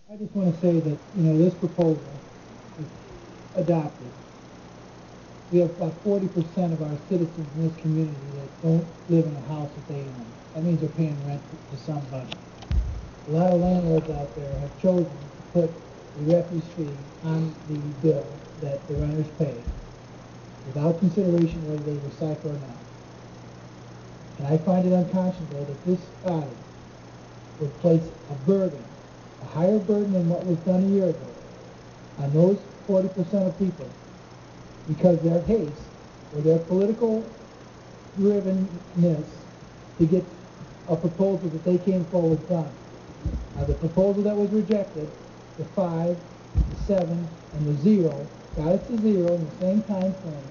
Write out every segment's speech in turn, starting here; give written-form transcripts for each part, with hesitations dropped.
I just want to say that, this proposal is adopted. We have about 40% of our citizens in this community that don't live in a house that they own. That means they're paying rent to somebody. A lot of landlords out there have chosen to put the refuse fee on the bill that the renters pay without consideration whether they recycle or not. And I find it unconscionable that this body would place a burden, a higher burden than what was done a year ago, on those 40% of people because their haste or their political drivenness to get a proposal that they came forward done. Now, the proposal that was rejected, the 5, the 7, and the 0, got us to 0 in the same time frame,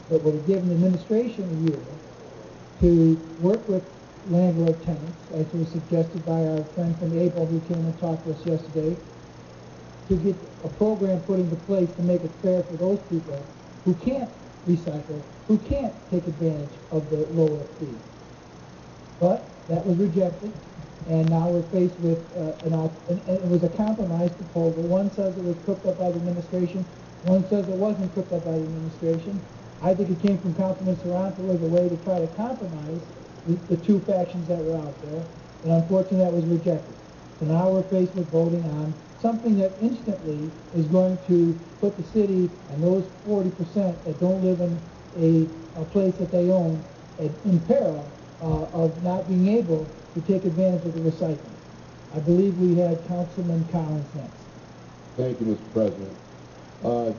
but would have given the administration a year to work with landlord tenants, as was suggested by our friend from April who came and talked to us yesterday, to get a program put into place to make it fair for those people who can't recycle, who can't take advantage of the lower fee. But that was rejected, and now we're faced with and it was a compromise proposal. One says it was cooked up by the administration, one says it wasn't cooked up by the administration. I think it came from Councilman Szollosi as a way to try to compromise the two factions that were out there, and unfortunately that was rejected. So now we're faced with voting on something that instantly is going to put the city and those 40% that don't live in a place that they own in peril of not being able to take advantage of the recycling. I believe we had Councilman Collins next. Thank you, Mr. President.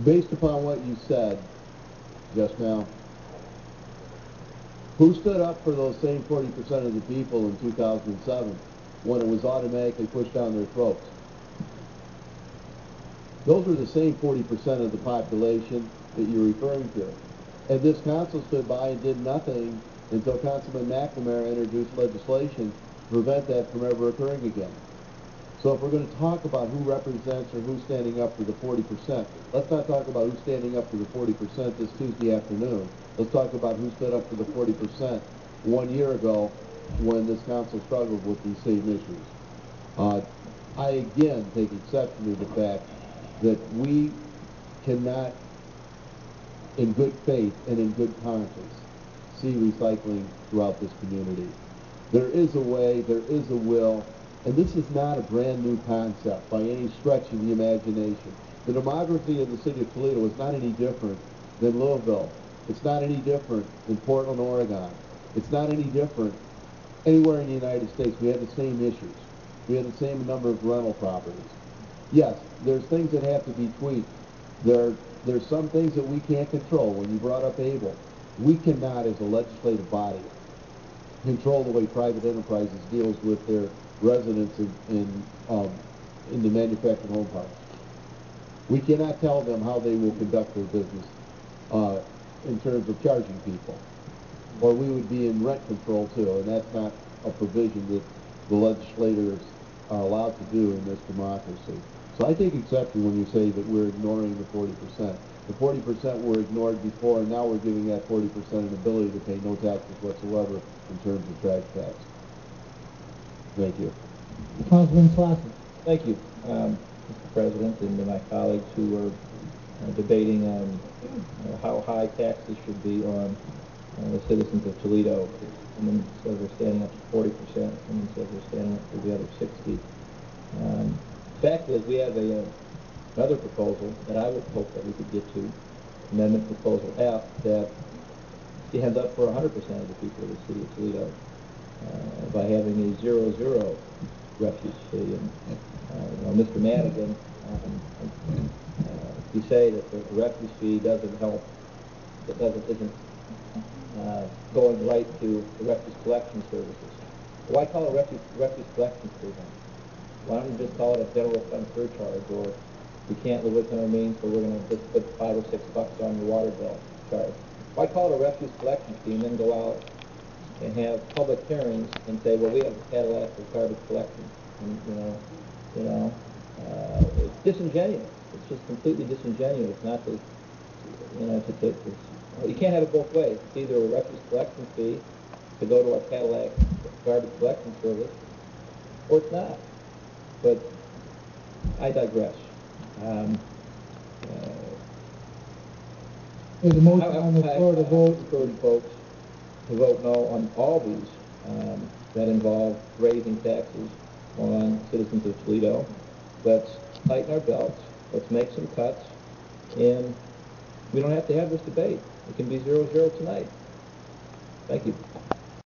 Based upon what you said just now, who stood up for those same 40% of the people in 2007 when it was automatically pushed down their throats? Those were the same 40% of the population that you're referring to. And this council stood by and did nothing until Councilman McNamara introduced legislation to prevent that from ever occurring again. So if we're going to talk about who represents or who's standing up for the 40%, let's not talk about who's standing up for the 40% this Tuesday afternoon. Let's talk about who stood up for the 40% 1 year ago when this council struggled with these same issues. I again take exception to the fact that we cannot, in good faith and in good conscience, see recycling throughout this community. There is a way, there is a will, and this is not a brand new concept by any stretch of the imagination. The demography of the city of Toledo is not any different than Louisville. It's not any different than Portland, Oregon. It's not any different anywhere in the United States. We have the same issues. We have the same number of rental properties. Yes, there's things that have to be tweaked. There's some things that we can't control. When you brought up Able, we cannot, as a legislative body, control the way private enterprises deals with their residents in the manufactured home parks. We cannot tell them how they will conduct their business in terms of charging people, or we would be in rent control too, and that's not a provision that the legislators are allowed to do in this democracy. So I take exception when you say that we're ignoring the 40%. The 40% were ignored before, and now we're giving that 40% an ability to pay no taxes whatsoever in terms of trash tax. Thank you. Councilman Szollosi. Thank you, Mr. President, and to my colleagues who are debating on how high taxes should be on the citizens of Toledo. Someone says we're standing up to 40%. Someone says we're standing up to the other 60%. The fact is, we have another proposal that I would hope that we could get to, Amendment Proposal F, that stands up for 100% of the people of the city of Toledo by having a 0-0 refuse fee. And Mr. Madigan, you say that the refuse fee doesn't help, isn't going right to the refuse collection services. Why call it refuse collection fee then? Why don't we just call it a general fund surcharge, or we can't live within our means, so we're going to just put $5 or $6 on your water bill charge? Why call it a refuse collection fee and then go out and have public hearings and say, well, we have a Cadillac for garbage collection? And, it's disingenuous. It's just completely disingenuous not to, you can't have it both ways. It's either a refuse collection fee to go to our Cadillac garbage collection service, or it's not. But I digress. There's a motion on the floor to vote. I encourage folks to vote no on all these that involve raising taxes on citizens of Toledo. Let's tighten our belts. Let's make some cuts. And we don't have to have this debate. It can be 0-0 tonight. Thank you.